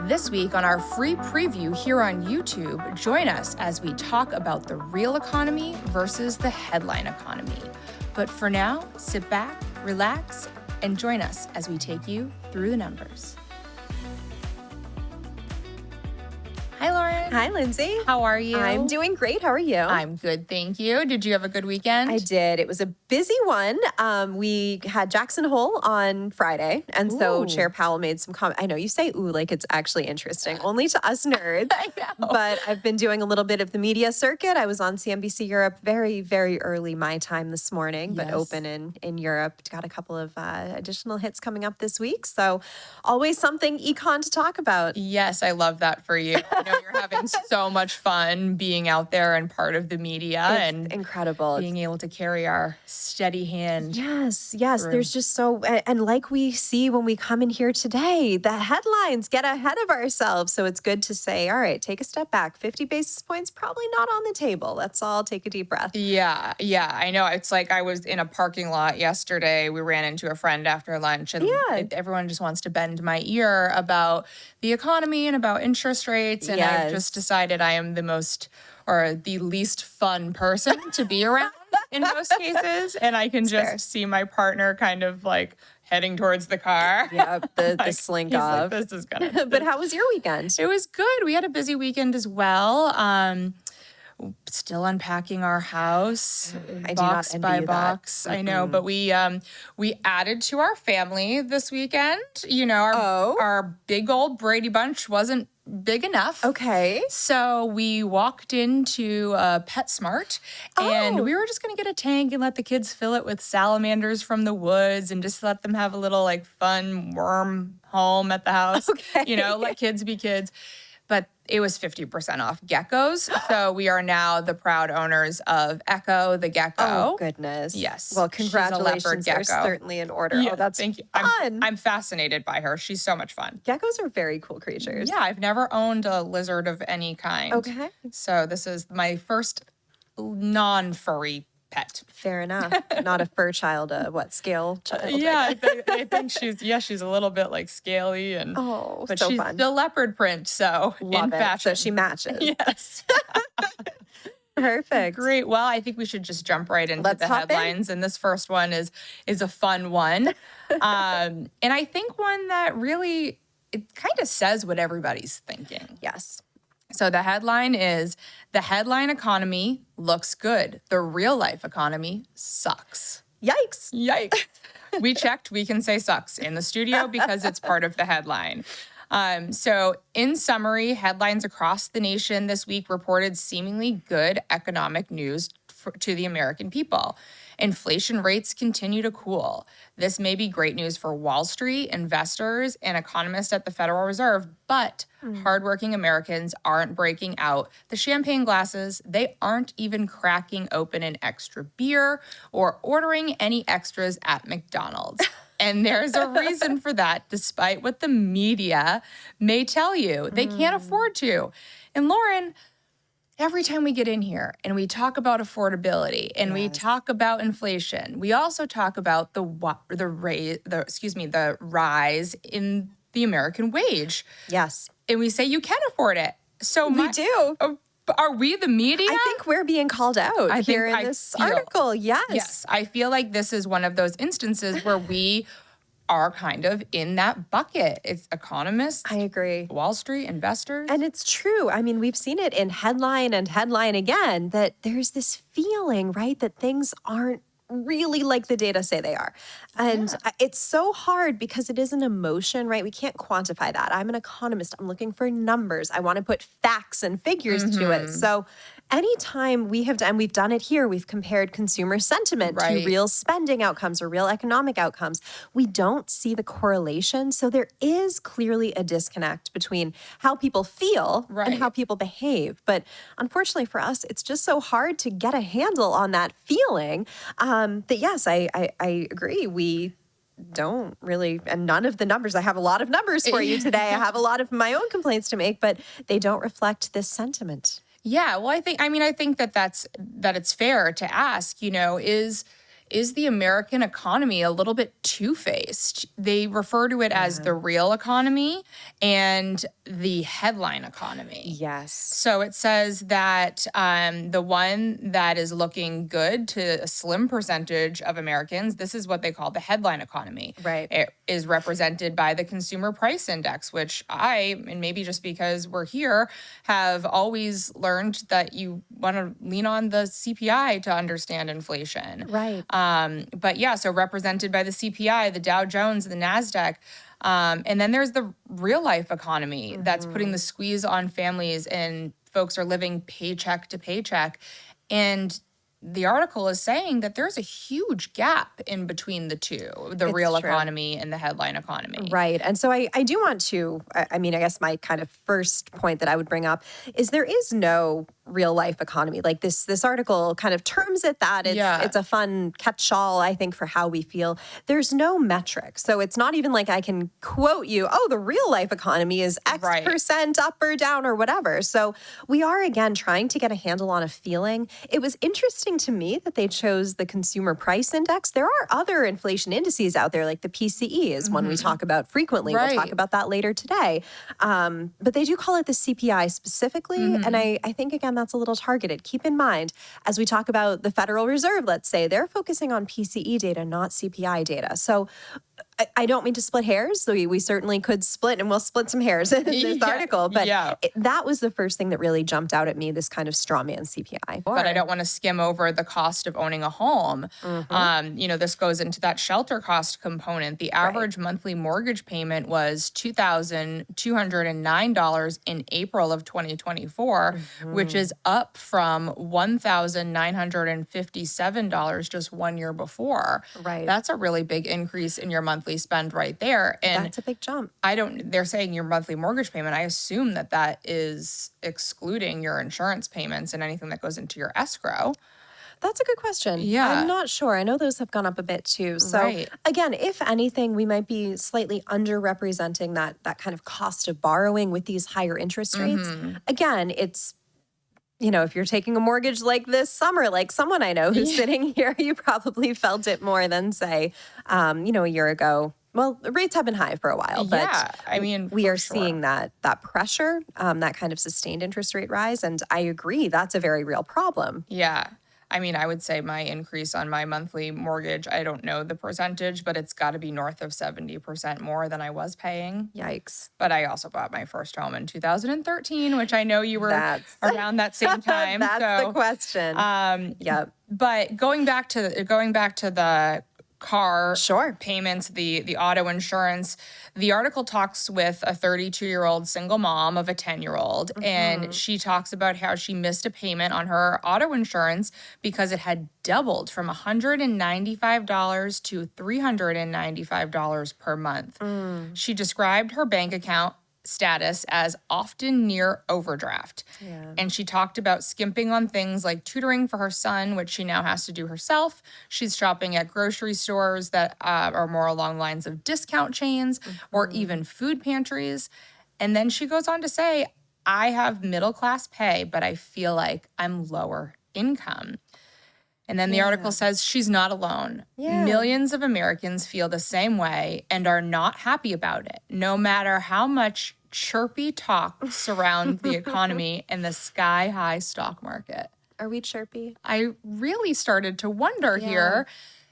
This week on our free preview here on YouTube, join us as we talk about the real economy versus the headline economy. But for now, sit back, relax, and join us as we take you through the numbers. Hi, Lauren. Hi, Lyndsay. How are you? I'm doing great. How are you? I'm good, thank you. Did you have a good weekend? I did. It was a busy one. We had Jackson Hole on Friday, and so Chair Powell made some comment. I know you say "ooh" like it's actually interesting, only to us nerds. I know. But I've been doing a little bit of the media circuit. I was on CNBC Europe very, very early my time this morning, but open in Europe. Got a couple of additional hits coming up this week. So always something econ to talk about. Yes, I love that for you. I know you're having so much fun being out there and part of the media. It's and incredible. Being able to carry our steady hand. Yes. through. There's just so, and like we see when we come in here today, the headlines get ahead of ourselves. So it's good to say, all right, take a step back. 50 basis points, probably not on the table. Let's all take a deep breath. Yeah, I know. It's like I was in a parking lot yesterday. We ran into a friend after lunch, and everyone just wants to bend my ear about the economy and about interest rates. And I've just decided I am the most or the least fun person to be around in most cases. And I can see my partner kind of like heading towards the car. Yep, the slink off. Like, this is gonna. But how was your weekend? It was good. We had a busy weekend as well. Still unpacking our house, box by box. I know, but we added to our family this weekend. You know, our big old Brady Bunch wasn't big enough. Okay. So we walked into PetSmart, and we were just going to get a tank and let the kids fill it with salamanders from the woods and just let them have a little like fun worm home at the house. Okay. You know, let kids be kids. But it was 50% off geckos. So we are now the proud owners of Echo, the gecko. Oh, goodness. Yes. Well, congratulations. They're gecko. certainly in order. Yeah, oh, that's thank you. fun. I'm fascinated by her. She's so much fun. Geckos are very cool creatures. Yeah, I've never owned a lizard of any kind. Okay. So this is my first non-furry pet. Fair enough. Not a fur child, scale child? Yeah, I think she's a little bit like scaly and but so she's fun. still leopard print, so Love in it. fashion. So she matches. Yes. Perfect. Great. Well, I think we should just jump right into Let's the hop headlines. And this first one is a fun one. And I think one that really, it kind of says what everybody's thinking. Yes. So the headline is, the headline economy looks good. The real life economy sucks. Yikes. Yikes. We checked. We can say sucks in the studio because it's part of the headline. So in summary, headlines across the nation this week reported seemingly good economic news to the American people. Inflation rates continue to cool. This may be great news for Wall Street, investors, and economists at the Federal Reserve, but hardworking Americans aren't breaking out the champagne glasses. They aren't even cracking open an extra beer or ordering any extras at McDonald's. And there's a reason for that, despite what the media may tell you. They can't afford to. And Lauren, every time we get in here and we talk about affordability and we talk about inflation, we also talk about the rise in the American wage. Yes. And we say you can afford it. So we do. Are we the media? I think we're being called out here in this article. Yes. Yes. I feel like this is one of those instances where we are kind of in that bucket. It's economists. I agree. Wall Street, investors. And it's true. I mean, we've seen it in headline and headline again that there's this feeling, right, that things aren't really like the data say they are. And it's so hard because it is an emotion, right? We can't quantify that. I'm an economist. I'm looking for numbers. I want to put facts and figures to it. So anytime we have done, we've done it here, we've compared consumer sentiment to real spending outcomes or real economic outcomes. We don't see the correlation. So there is clearly a disconnect between how people feel and how people behave. But unfortunately for us, it's just so hard to get a handle on that feeling. That yes, I agree. We don't really, and none of the numbers, I have a lot of numbers for you today. I have a lot of my own complaints to make, but they don't reflect this sentiment. Yeah, well, I think that it's fair to ask, is is the American economy a little bit two-faced? They refer to it as the real economy and the headline economy. Yes. So it says that the one that is looking good to a slim percentage of Americans, this is what they call the headline economy. Right. It is represented by the Consumer Price Index, which and maybe just because we're here, have always learned that you want to lean on the CPI to understand inflation. Right. But yeah, so represented by the CPI, the Dow Jones, the NASDAQ. And then there's the real life economy that's putting the squeeze on families, and folks are living paycheck to paycheck. And the article is saying that there's a huge gap in between the two, the It's real true. economy and the headline economy. Right. And so I do want to, I mean, I guess my kind of first point that I would bring up is there is no real life economy. Like this article kind of terms it that. It's a fun catch-all, I think, for how we feel. There's no metric. So it's not even like I can quote you, oh, the real life economy is X percent up or down or whatever. So we are, again, trying to get a handle on a feeling. It was interesting to me that they chose the Consumer Price Index. There are other inflation indices out there, like the PCE is one we talk about frequently. We'll talk about that later today. But they do call it the CPI specifically. And I think, again, that's a little targeted. Keep in mind, as we talk about the Federal Reserve, let's say, they're focusing on PCE data, not CPI data. So I don't mean to split hairs. So we certainly could split, and we'll split some hairs in this article. But that was the first thing that really jumped out at me, this kind of straw man CPI. But I don't want to skim over the cost of owning a home. This goes into that shelter cost component. The average monthly mortgage payment was $2,209 in April of 2024, which is up from $1,957 just 1 year before. Right. That's a really big increase in your monthly spend right there. And that's a big jump. they're saying your monthly mortgage payment. I assume that is excluding your insurance payments and anything that goes into your escrow. That's a good question. Yeah. I'm not sure. I know those have gone up a bit too. So again, if anything, we might be slightly underrepresenting that kind of cost of borrowing with these higher interest rates. Again, it's, if you're taking a mortgage like this summer, like someone I know who's sitting here, you probably felt it more than, say, a year ago. Well, rates have been high for a while, but we are seeing that pressure, that kind of sustained interest rate rise. And I agree, that's a very real problem. Yeah. I would say my increase on my monthly mortgage, I don't know the percentage, but it's got to be north of 70% more than I was paying. Yikes. But I also bought my first home in 2013, which I know you were around that same time. That's the question. But going back to the car payments, the auto insurance, the article talks with a 32-year-old single mom of a 10-year-old, and she talks about how she missed a payment on her auto insurance because it had doubled from $195 to $395 per month. She described her bank account status as often near overdraft. And she talked about skimping on things like tutoring for her son, which she now has to do herself. She's shopping at grocery stores that are more along the lines of discount chains or even food pantries. And then she goes on to say, I have middle class pay, but I feel like I'm lower income. And then the article says she's not alone. Millions of Americans feel the same way and are not happy about it, no matter how much chirpy talk surrounds the economy and the sky-high stock market. Are we chirpy? I really started to wonder here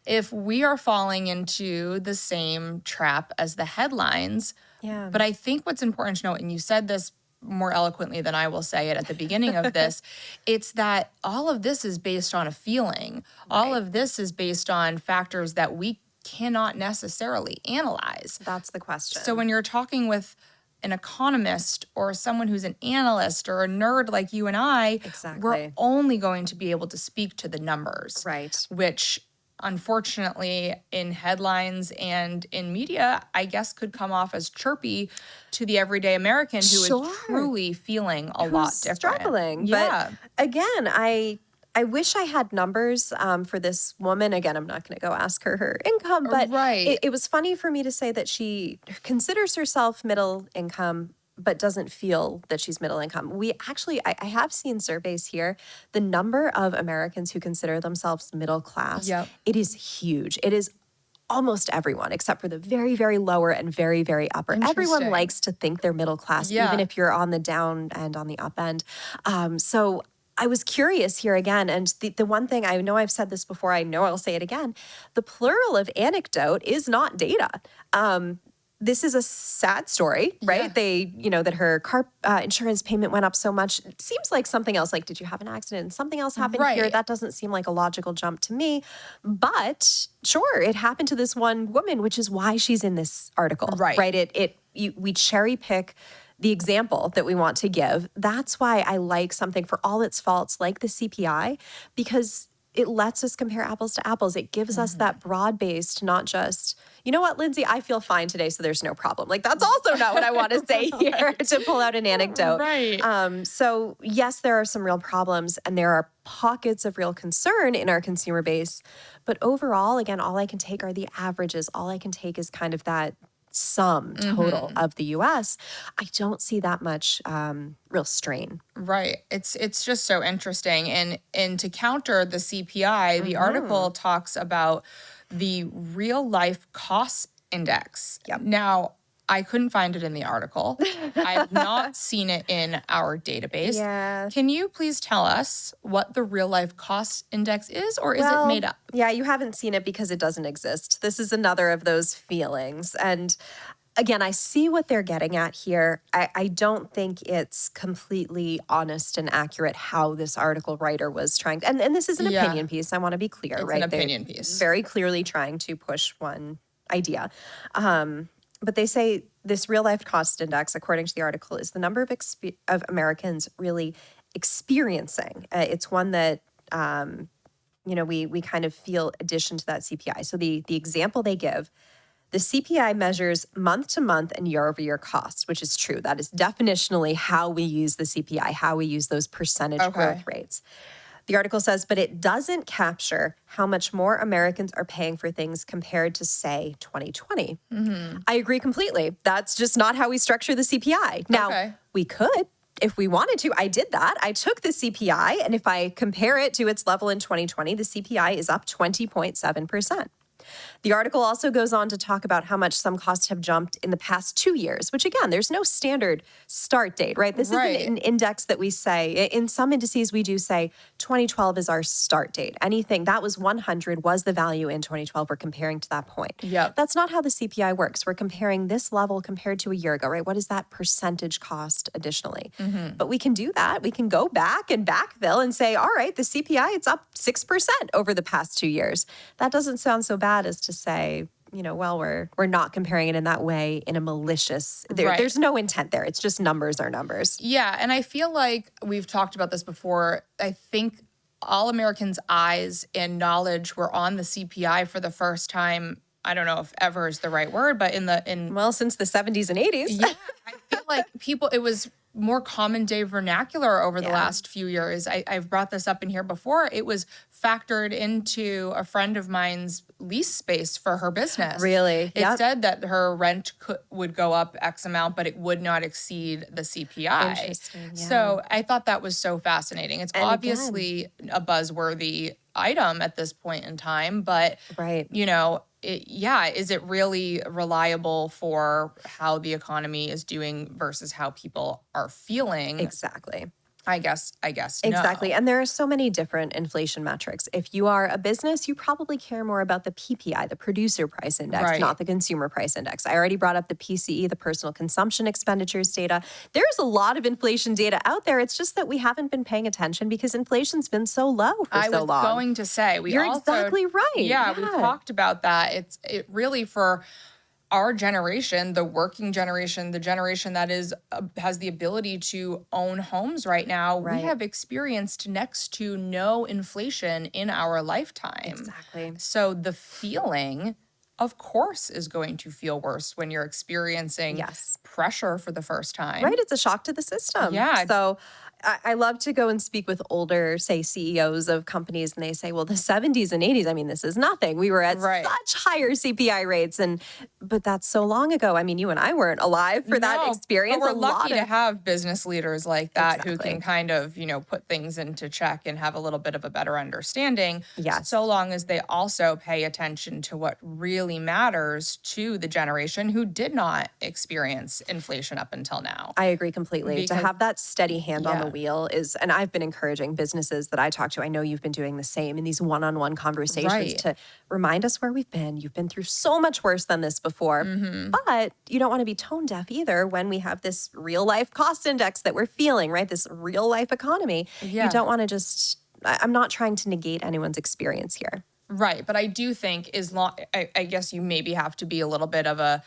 if we are falling into the same trap as the headlines. But I think what's important to note, and you said this more eloquently than I will say it at the beginning of this, it's that all of this is based on a feeling. All of this is based on factors that we cannot necessarily analyze. That's the question. So when you're talking with an economist or someone who's an analyst or a nerd like you and I, we're only going to be able to speak to the numbers. Which unfortunately, in headlines and in media, I guess could come off as chirpy to the everyday American who is truly feeling a lot different. Struggling. But again, I wish I had numbers for this woman. Again, I'm not going to go ask her income, but it was funny for me to say that she considers herself middle income. but doesn't feel that she's middle income. We actually, I have seen surveys here. The number of Americans who consider themselves middle class, Yep. it is huge. It is almost everyone, except for the very, very lower and very, very upper. Everyone Interesting. likes to think they're middle class, Yeah. even if you're on the down and on the up end. So I was curious here again. And the one thing, I know I've said this before, I know I'll say it again, the plural of anecdote is not data. This is a sad story, right? Yeah. They, that her car insurance payment went up so much. It seems like something else. Like, did you have an accident and something else happened here? Right. That doesn't seem like a logical jump to me. But sure, it happened to this one woman, which is why she's in this article, Right. right? We cherry pick the example that we want to give. That's why I like something for all its faults, like the CPI, because it lets us compare apples to apples. It gives us that broad-based, not just, you know what, Lyndsay, I feel fine today, so there's no problem. Like, that's also not what I want to say here to pull out an anecdote. Right. So yes, there are some real problems and there are pockets of real concern in our consumer base. But overall, again, all I can take are the averages. All I can take is kind of that sum total of the US. I don't see that much real strain. Right. It's just so interesting. And to counter the CPI, the article talks about the real life cost index. Yep. Now, I couldn't find it in the article. I've not seen it in our database. Yeah. Can you please tell us what the real life cost index is, or is it made up? Yeah, you haven't seen it because it doesn't exist. This is another of those feelings. And again, I see what they're getting at here. I don't think it's completely honest and accurate how this article writer was trying to, and this is an Yeah. opinion piece. I want to be clear, It's right? an They're opinion piece. very clearly trying to push one idea. But they say this real life cost index, according to the article, is the number of Americans really experiencing. It's one that we kind of feel addition to that CPI. So the example they give, the CPI measures month to month and year over year costs, which is true. That is definitionally how we use the CPI, how we use those percentage growth rates. The article says, but it doesn't capture how much more Americans are paying for things compared to, say, 2020. I agree completely. That's just not how we structure the CPI. Now, we could, if we wanted to. I did that. I took the CPI, and if I compare it to its level in 2020, the CPI is up 20.7%. The article also goes on to talk about how much some costs have jumped in the past 2 years, which again, there's no standard start date, right? This isn't an index that we say. In some indices, we do say 2012 is our start date. Anything that was 100 was the value in 2012. We're comparing to that point. Yep. That's not how the CPI works. We're comparing this level compared to a year ago, right? What is that percentage cost additionally? But we can do that. We can go back and backfill and say, all right, the CPI, it's up 6% over the past 2 years. That doesn't sound so bad as to say, well, we're not comparing it in that way in a malicious, there's no intent there. It's just numbers are numbers. Yeah. And I feel like we've talked about this before. I think all Americans' eyes and knowledge were on the CPI for the first time. I don't know if ever is the right word, but since the 70s and 80s. Yeah, I feel like it was more common day vernacular over the last few years. I've brought this up in here before. It was factored into a friend of mine's lease space for her business. Really? It said that her rent would go up X amount, but it would not exceed the CPI. Interesting. Yeah. So I thought that was so fascinating. It's obviously a buzzworthy item at this point in time, but is it really reliable for how the economy is doing versus how people are feeling? Exactly. I guess no. Exactly. And there are so many different inflation metrics. If you are a business, you probably care more about the PPI, the producer price index, not the consumer price index. I already brought up the PCE, the personal consumption expenditures data. There's a lot of inflation data out there. It's just that we haven't been paying attention because inflation's been so low for so long. I was going to say, You're exactly right. Yeah, we talked about that. It really for our generation, the working generation, the generation that has the ability to own homes right now, we have experienced next to no inflation in our lifetime. Exactly. So the feeling of course, is going to feel worse when you're experiencing Yes. pressure for the first time. Right? It's a shock to the system. Yeah. So I love to go and speak with older, say, CEOs of companies, and they say, well, the 70s and 80s, I mean, this is nothing. We were at Right. such higher CPI rates. But that's so long ago. I mean, you and I weren't alive for that No, experience. but we're lucky to have business leaders like that who Exactly. can kind of, put things into check and have a little bit of a better understanding. Yes. So long as they also pay attention to what really matters to the generation who did not experience inflation up until now. I agree completely. To Because- have that steady hand on the Yeah. wheel is, and I've been encouraging businesses that I talk to, I know you've been doing the same in these one-on-one conversations Right. to remind us where we've been. You've been through so much worse than this before, but you don't want to be tone deaf either when we have this real life cost index that we're feeling, right? This real life economy. Yeah. You don't want to just, I'm not trying to negate anyone's experience here. Right. But I do think I guess you maybe have to be a little bit of a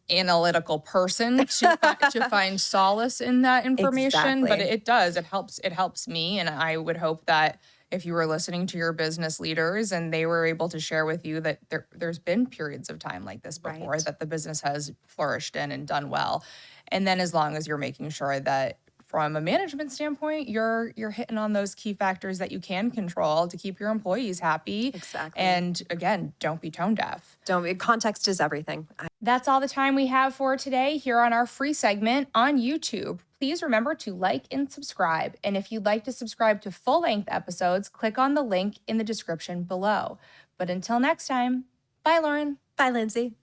analytical person to find solace in that information. But Exactly. it helps me. And I would hope that if you were listening to your business leaders and they were able to share with you that there's been periods of time like this before Right. that the business has flourished in and done well. And then as long as you're making sure that from a management standpoint, you're hitting on those key factors that you can control to keep your employees happy. Exactly. And again, don't be tone deaf. Context is everything. That's all the time we have for today here on our free segment on YouTube. Please remember to like and subscribe. And if you'd like to subscribe to full-length episodes, click on the link in the description below. But until next time, bye, Lauren. Bye, Lyndsay.